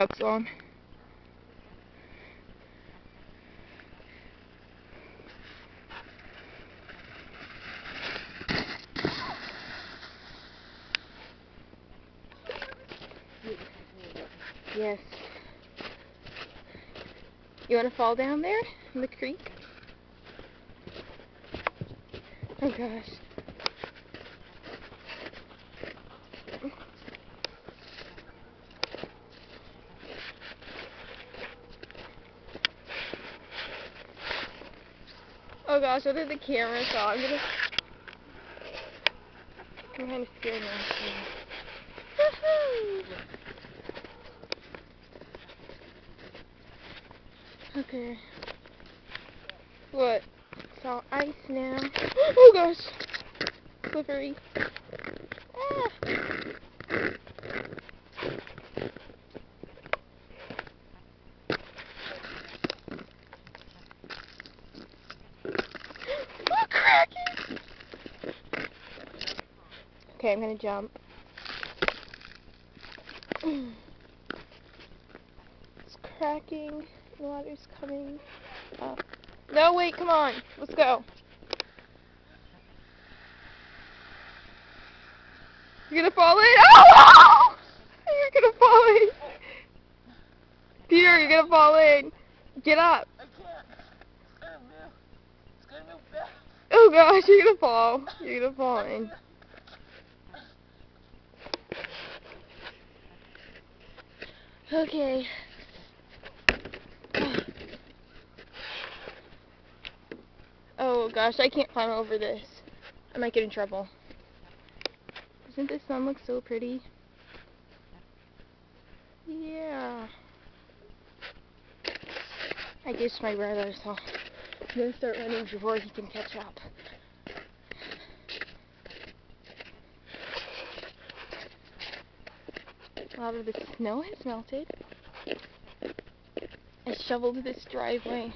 Ducks on. Yes. You want to fall down there in the creek? Oh gosh. Oh gosh, I think the camera saw. I'm kind of scared now. Woohoo! Okay. What? It's all ice now. Oh gosh! Slippery. Ah. Oh, cracking! Okay, I'm gonna jump. It's cracking. The water's coming up. No, wait, come on. Let's go. You're gonna fall in? Oh! You're gonna fall in. Peter, you're gonna fall in. Get up. I can't. It's gonna move. It's gonna move back. Oh gosh, you're gonna fall. You're gonna fall in. Okay. Oh gosh, I can't climb over this. I might get in trouble. Doesn't the sun look so pretty? Yeah. I ditched my brother, so I'm gonna start running before he can catch up. A lot of the snow has melted. I shoveled this driveway.